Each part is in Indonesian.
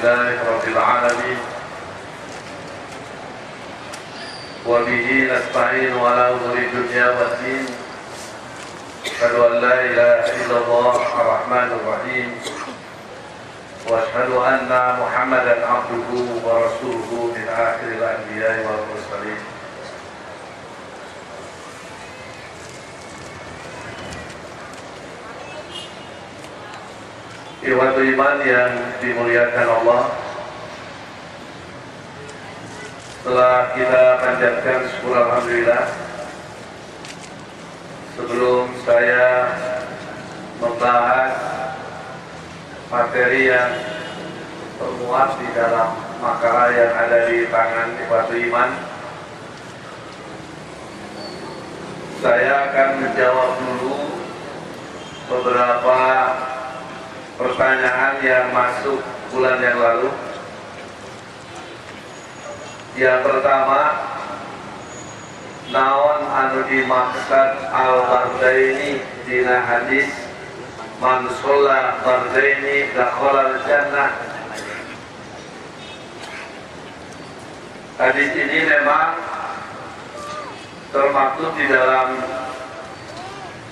لله رب العالمين وبه نستعين على أمور الدنيا والدين أشهد أن لا إله إلا الله الرحمن الرحيم وأشهد أن محمدا عبده ورسوله من آخر الأنبياء والمرسلين. Ikhwatul iman yang dimuliakan Allah, setelah kita panjatkan syukur alhamdulillah, sebelum saya membahas materi yang termuat di dalam makalah yang ada di tangan Ikhwatul iman, saya akan menjawab dulu beberapa pertanyaan yang masuk bulan yang lalu. Yang pertama, naon anu dimaksud al-bardaini dina hadis man sholla bardaini dakhalal jannah. Hadis ini memang termaktub di dalam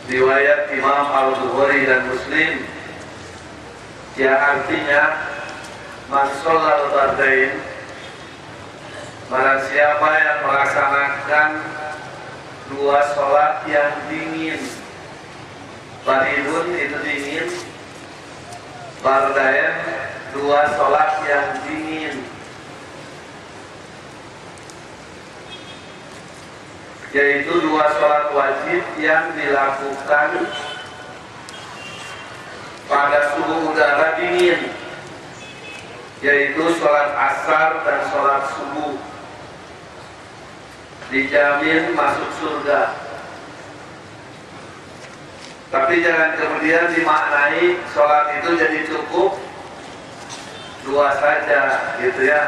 riwayat Imam Al-Bukhari dan Muslim, yang artinya man sholal bardain, barang siapa yang melaksanakan dua sholat yang dingin. Baridun itu dingin, bardain dua sholat yang dingin, yaitu dua sholat wajib yang dilakukan pada suhu udara dingin, yaitu sholat asar dan sholat subuh, dijamin masuk surga. Tapi jangan kemudian dimaknai sholat itu jadi cukup dua saja gitu ya,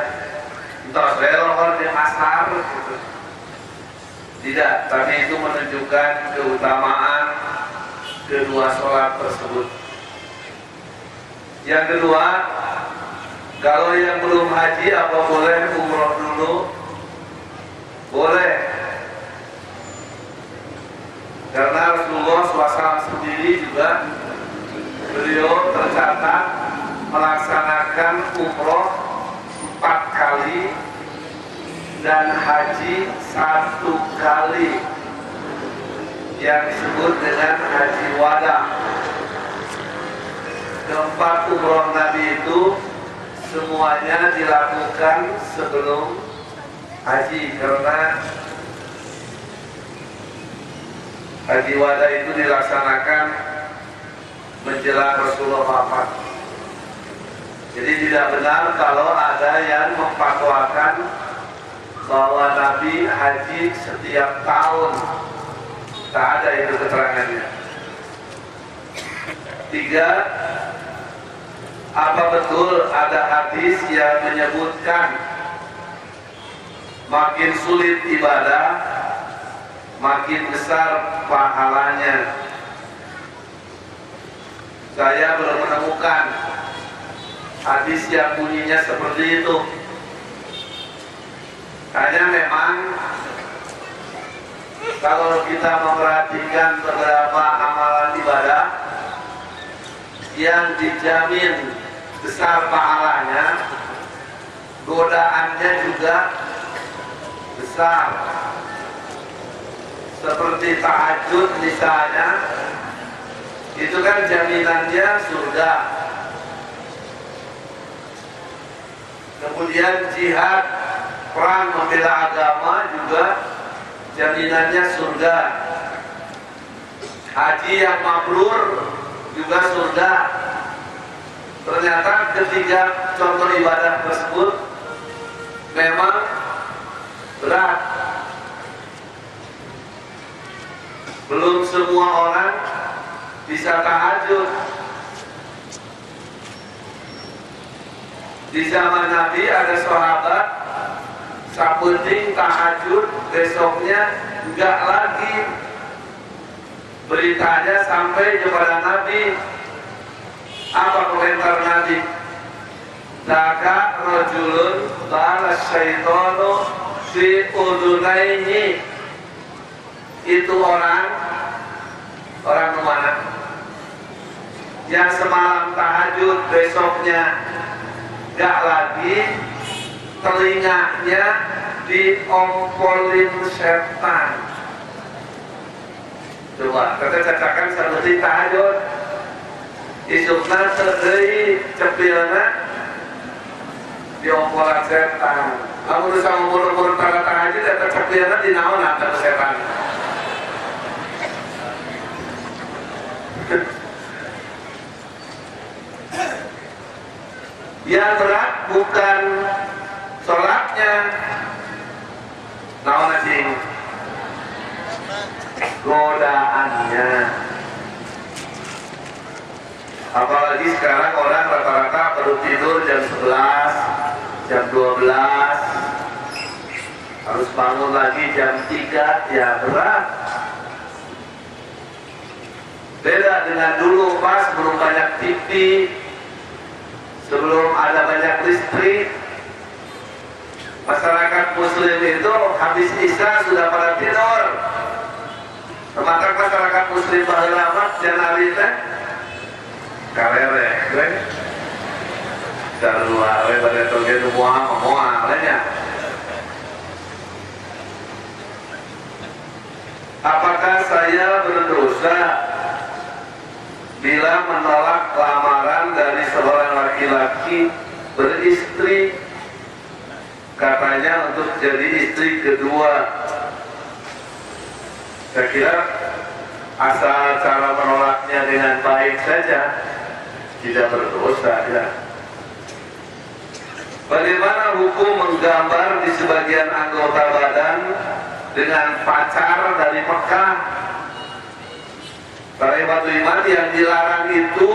entah belohor di asar gitu. Tidak, tapi itu menunjukkan keutamaan kedua sholat tersebut. Yang kedua, kalau yang belum haji apa boleh umroh dulu? Boleh. Karena Rasulullah SAW sendiri juga, beliau tercatat melaksanakan umroh 4 kali dan haji 1 kali, yang disebut dengan haji wada. Keempat umroh Nabi itu semuanya dilakukan sebelum haji, karena haji wada itu dilaksanakan menjelang Rasulullah wafat. Jadi tidak benar kalau ada yang memfatwakan bahwa Nabi haji setiap tahun. Tak ada itu keterangannya. 3, apa betul ada hadis yang menyebutkan makin sulit ibadah, makin besar pahalanya? Saya belum menemukan hadis yang bunyinya seperti itu. Hanya memang kalau kita memperhatikan beberapa amalan ibadah yang dijamin besar pahalanya, godaannya juga besar. Seperti tahajud misalnya, itu kan jaminannya surga. Kemudian jihad, perang membela agama juga jaminannya surga. Haji yang mabrur juga surga. Ternyata ketiga contoh ibadah tersebut memang berat. Belum semua orang bisa tahajud. Di zaman Nabi ada sahabat saputing tahajud, besoknya enggak lagi. Beritanya sampai kepada Nabi. Apa komentar Nabi? Laka rojulun balas syaitonu fi udunaihi. Itu orang mana? Yang semalam tahajud, besoknya gak lagi, telinganya diompolin setan. Coba kita cacakan saluti tahajud, isukna terdiri cepilna diompolan setan. Kamu bisa ngumur-ngumur para tahajud atau cepilna dinaon atau setan. Yang berat bukan sholatnya, naon anjing, godaannya. Apalagi sekarang orang rata-rata baru tidur jam 11, jam 12, harus bangun lagi jam 3, ya berat. Beda dengan dulu pas belum banyak TV, sebelum ada banyak listrik. Masyarakat muslim itu habis isya sudah pada tidur. Maka masyarakat muslim baheula janari teh karere we sarua we bade toge moal nya. Apakah saya berdosa bila menolak lamaran dari seorang laki-laki beristri, katanya untuk jadi istri kedua? Saya kira asal cara menolaknya dengan baik saja, tidak berdosa ya. Bagaimana hukum menggambar di sebagian anggota badan dengan pacar dari Mekah? Para ibu iman, yang dilarang itu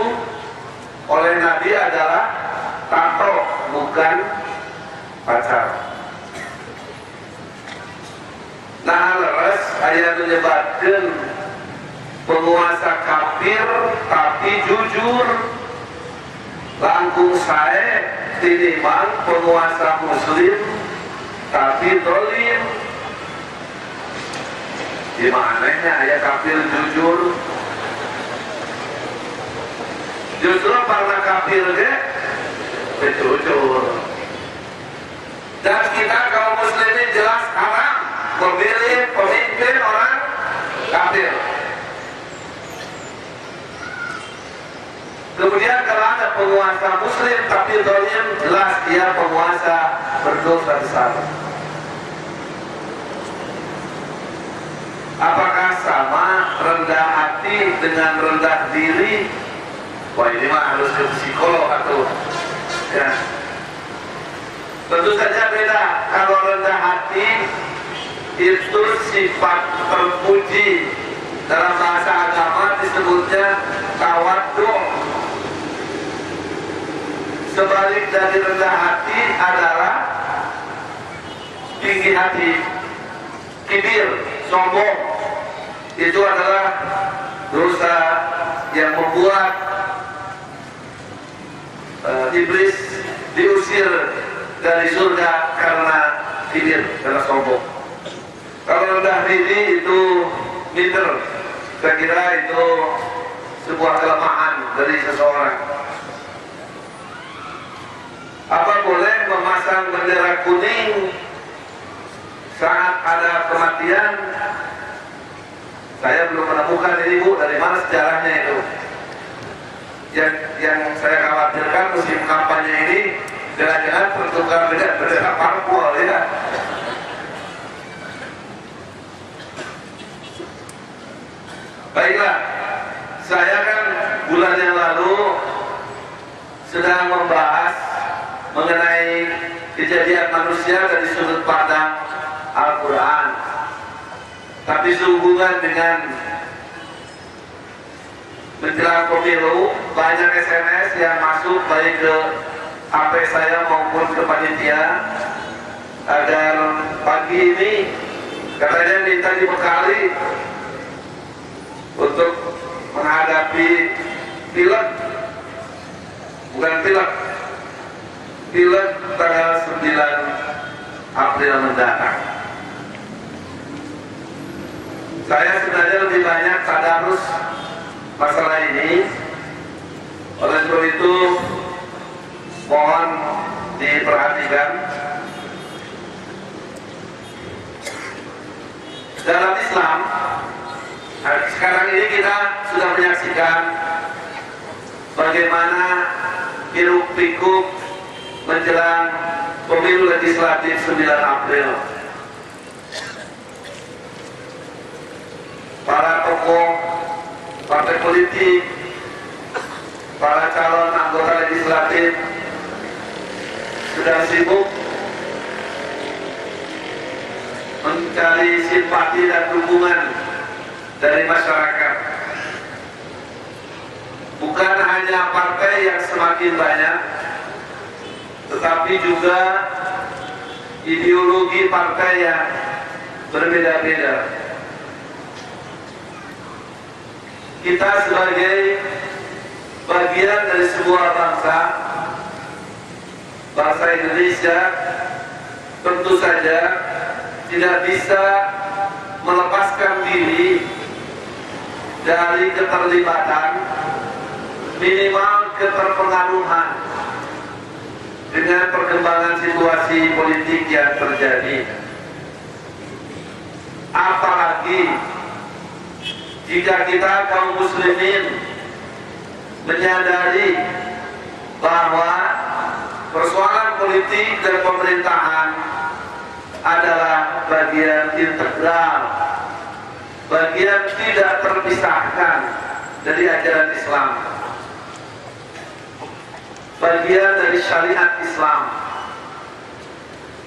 oleh Nabi adalah tato, bukan pacar. Nah, leres ayat menyebabkan penguasa kafir tapi jujur, langkung sae tinimbang penguasa muslim tapi dolim. Dimananya ayat kafir jujur? Justru para kafir jujur. Dan kita kaum muslimin jelas haram memilih pemimpin orang kafir. Kemudian kalau ada penguasa muslim tapi dolim, jelas dia penguasa berdosa besar. Apakah sama rendah hati dengan rendah diri? Wah, ini mah harus ke psikolog atau ya. Tentu saja beda. Kalau rendah hati itu sifat terpuji, dalam bahasa agama disebutnya tawadhu. Sebalik dari rendah hati adalah tinggi hati, kibir, sombong. Itu adalah dosa yang membuat iblis diusir dari surga karena kibir, karena sombong. Kalau rendah diri itu minder, saya kira itu sebuah kelemahan dari seseorang. Apa boleh memasang bendera kuning saat ada kematian? Saya belum menemukan ini, Bu, dari mana sejarahnya itu. Yang saya khawatirkan musim kampanye ini jangan-jangan bertukar dengan bendera parpol ya. Baiklah, saya kan bulan yang lalu sedang membahas mengenai kejadian manusia dari sudut pandang Al-Quran, tapi sehubungan dengan menjelang pemilu, banyak SMS yang masuk baik ke HP saya maupun ke panitia agar pagi ini katanya minta dibekali untuk menghadapi pilek, bukan pilek, pileg tanggal 9 April mendatang. Saya sebenarnya lebih banyak tadarus masalah ini, oleh sebab itu mohon diperhatikan. Dalam Islam, sekarang ini kita sudah menyaksikan bagaimana hiruk pikuk menjelang pemilu legislatif 9 April. Para tokoh partai politik, para calon anggota legislatif sudah sibuk mencari simpati dan dukungan dari masyarakat. Bukan hanya partai yang semakin banyak, tetapi juga ideologi partai yang berbeda-beda. Kita sebagai bagian dari sebuah bangsa Indonesia, tentu saja tidak bisa melepaskan diri dari keterlibatan, minimal keterpengaruhan dengan perkembangan situasi politik yang terjadi. Apalagi jika kita kaum muslimin menyadari bahwa persoalan politik dan pemerintahan adalah bagian integral, bagian tidak terpisahkan dari ajaran Islam, bagian dari syariat Islam.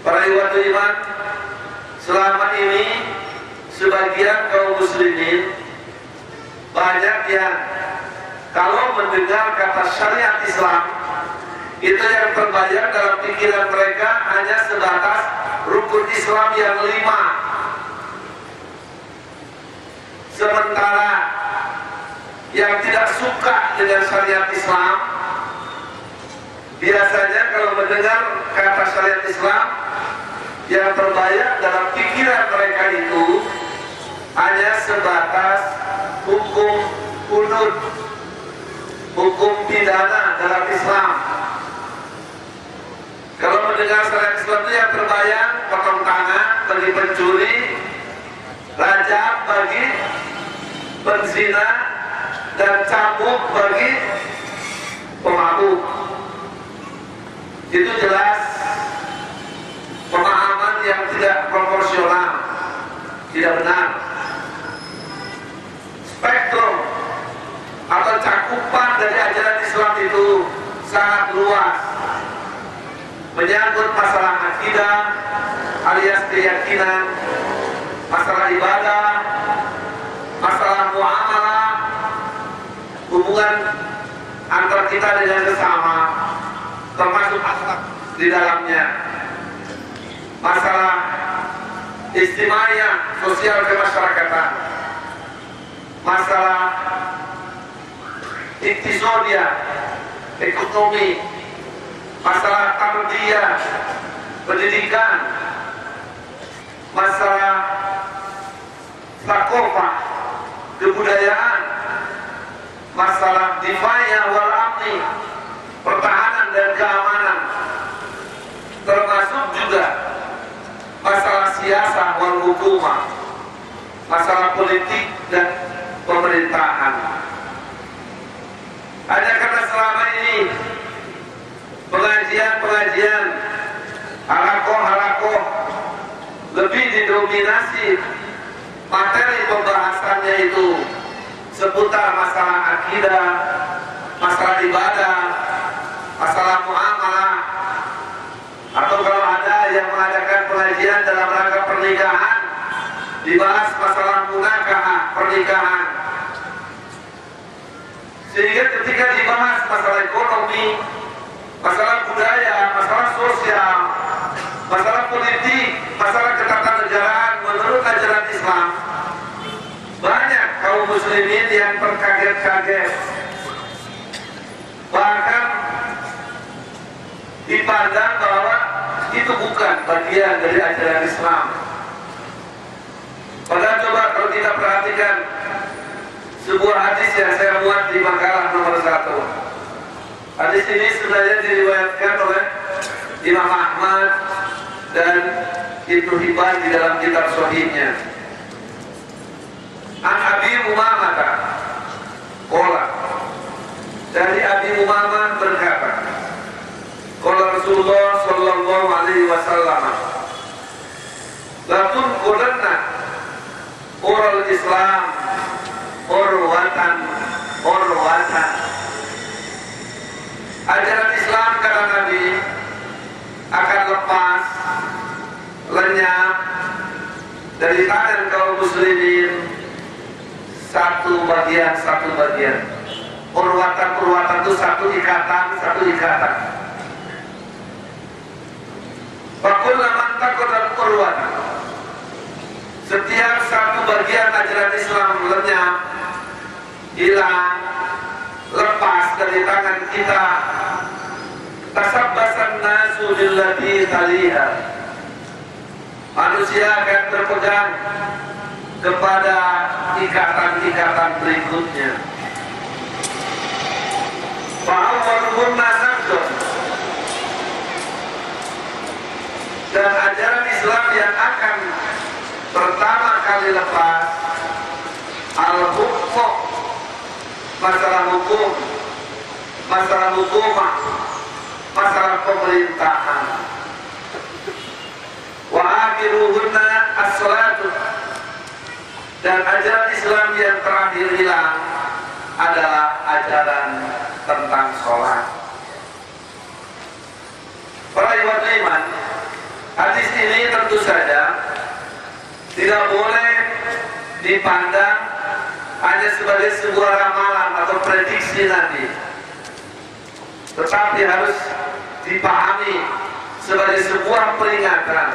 Para ikhwatu iman, selama ini sebagian kaum muslimin banyak yang kalau mendengar kata syariat Islam, itu yang terbayang dalam pikiran mereka hanya sebatas rukun Islam yang 5. Sementara yang tidak suka dengan syariat Islam, biasanya kalau mendengar kata syariat Islam, yang terbayang dalam pikiran mereka itu hanya sebatas hukum hudud, hukum pidana dalam Islam. Kalau mendengar syariat Islam itu yang terbayang potong tangan bagi pencuri, rajam bagi penzina, dan cambuk bagi pemabuk. Itu jelas pemahaman yang tidak proporsional, tidak benar. Spektrum atau cakupan dari ajaran Islam itu sangat luas, menyangkut masalah akidah alias keyakinan, masalah ibadah, masalah muamalah, hubungan antara kita dengan sesama, termasuk akhlak di dalamnya, masalah istimewa sosial kemasyarakatan, masalah iktisadia, ekonomi, masalah tarbiyah, pendidikan, masalah thaqafah, kebudayaan, masalah difa'iyah wal amni, pertahanan dan keamanan, termasuk juga masalah siasah wal hukumah, masalah politik dan pemerintahan. Hanya karena selama ini pengajian-pengajian, halakoh-halakoh lebih didominasi materi pembahasannya itu seputar masalah akidah, masalah ibadah, masalah muamalah, atau kalau ada yang mengadakan pengajian dalam rangka pernikahan, dibahas masalah munakahah, pernikahan. Sehingga ketika dibahas masalah ekonomi, masalah budaya, masalah sosial, masalah politik, masalah ketatanegaraan menurut ajaran Islam, banyak kaum muslimin yang terkaget-kaget. Bahkan dipandang bahwa itu bukan bagian dari ajaran Islam. Padahal coba kalau kita perhatikan sebuah hadis yang saya muat di makalah nomor 1. Hadis ini sebenarnya diriwayatkan oleh Imam Ahmad dan Ibnu Hibban di dalam kitab Sahihnya. An Abi Umamah qala, dari Abi Umamah berkata, qala Rasulullah sallallahu alaihi wasallam, la tunqulanna ural Islam urwatan. Ajaran Islam kata Nabi akan lepas, lenyap dari tangan kaum muslimin satu bagian. Urwatan itu satu ikatan. Fakulna man taqadat urwatan. Setiap satu bagian ajaran Islam lenyap, hilang, lepas dari tangan kita, tasabbasan nasu billati taliha. Manusia akan berpegang kepada ikatan-ikatan berikutnya. Fa'awwaluhum nasabdun. Dan ajaran Islam yang akan pertama kali lepas al-hukmu, masalah hukum, masalah hukumah, masalah pemerintahan. Wa akhiruhunna as-salatu. Dan ajaran Islam yang terakhir hilang adalah ajaran tentang sholat. Para ikhwan iman, hadis ini tentu saja tidak boleh dipandang hanya sebagai sebuah ramalan atau prediksi Nabi, tetapi harus dipahami sebagai sebuah peringatan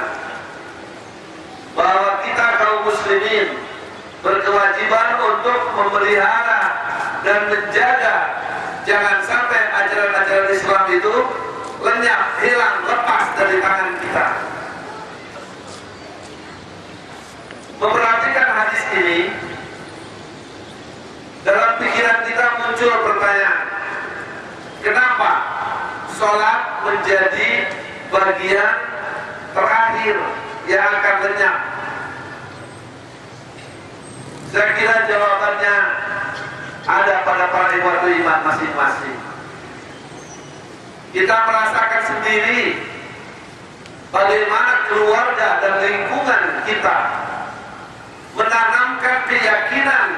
bahwa kita kaum muslimin berkewajiban untuk memelihara dan menjaga jangan sampai ajaran-ajaran Islam itu lenyap, hilang, lepas dari tangan kita. Memperhatikan hadis ini, dalam pikiran kita muncul pertanyaan, kenapa sholat menjadi bagian terakhir yang akan lenyap? Saya kira jawabannya ada pada para ikhwatul iman masing-masing. Kita merasakan sendiri bagaimana keluarga dan lingkungan kita menanamkan keyakinan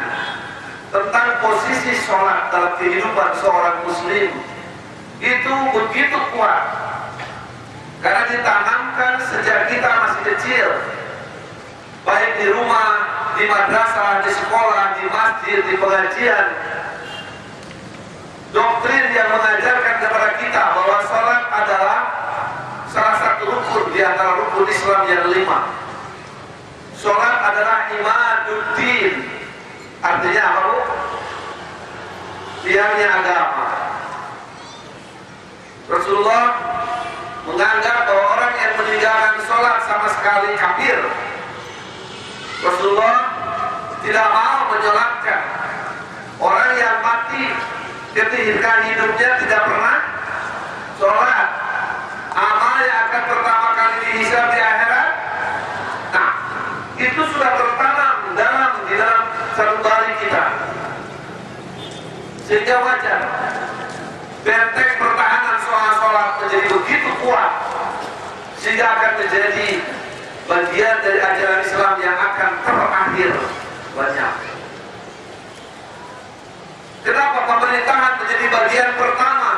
tentang posisi sholat dalam kehidupan seorang muslim itu begitu kuat, karena ditanamkan sejak kita masih kecil, baik di rumah, di madrasah, di sekolah, di masjid, di pengajian. Doktrin yang mengajarkan kepada kita bahwa sholat adalah salah satu rukun di antara rukun Islam yang 5. Sholat adalah imaduddin. Artinya apa, Bu? Tiangnya agama. Rasulullah menganggap bahwa orang yang meninggalkan sholat sama sekali kafir. Rasulullah tidak mau menyolatkan orang yang mati ketika hidupnya tidak pernah sholat. Amal yang akan pertama kali dihisab di akhirat. Nah, itu sudah tertanam di dalam sanubari kita, sehingga wajar benteng pertahanan soal sholat menjadi begitu kuat, sehingga akan menjadi bagian dari ajaran Islam yang akan terakhir banyak. Kenapa pemerintahan menjadi bagian pertama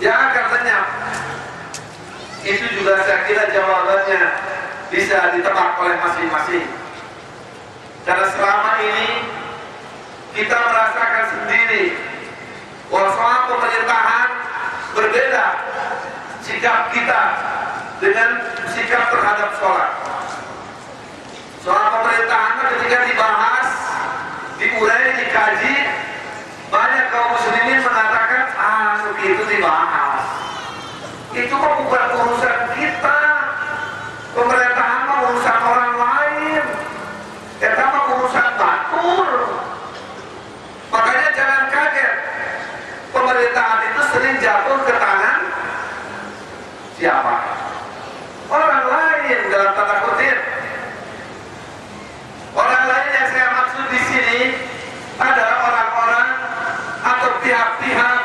yang akan lenyap? Itu juga saya kira jawabannya bisa ditebak oleh masing-masing. Karena selama ini kita merasakan sendiri bahwa soal pemerintahan berbeda sikap kita dengan sikap terhadap sholat. Soal pemerintahan ketika dibahas, diurai, dikaji, banyak kaum muslimin mengatakan, begitu dibahas. mah bukan urusan kita. Pemerintahan mah urusan orang lain. Kita mah urusan batur. Makanya jangan kaget. Pemerintahan itu sering jatuh ke tangan siapa? Orang lain dalam tanda kutip. Orang lain yang saya maksud di sini adalah orang-orang atau pihak-pihak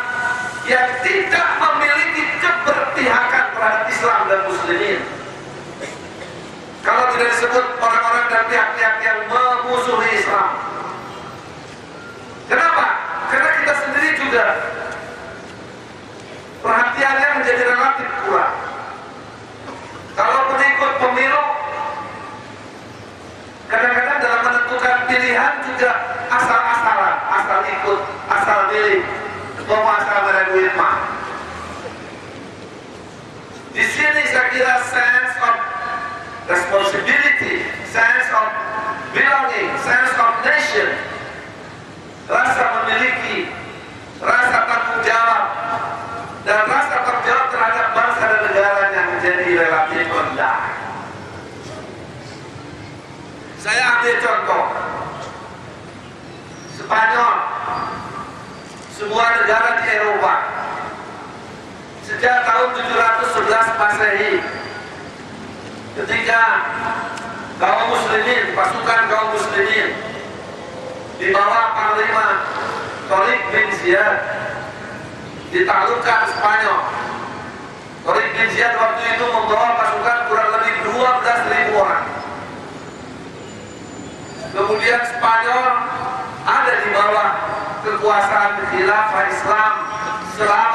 yang tidak memiliki keberpihakan terhadap Islam dan Muslimin. Kalau tidak disebut orang-orang dan pihak-pihak yang memusuhi Islam. Kenapa? Karena kita sendiri juga perhatiannya menjadi relatif kurang. Kalau ikut pemilu, kadang-kadang dalam menentukan pilihan juga asal-asalan, asal ikut, asal milih, mau asal mereguin mah. Di sini saya kira sense of responsibility, sense of belonging, sense of nation, rasa memiliki, rasa tanggung jawab, dan rasa terjawab terhadap bangsa dan negara yang menjadi relatif rendah. Saya ambil contoh Spanyol, sebuah negara di Eropa. Sejak tahun 711 Masehi, ketika kaum muslimin, pasukan kaum muslimin di bawah panglima Tariq bin Ziyad ditaklukkan Spanyol. Tariq bin Ziyad waktu itu membawa pasukan kurang lebih 12.000 orang. Kemudian Spanyol ada di bawah kekuasaan khilafah Islam selama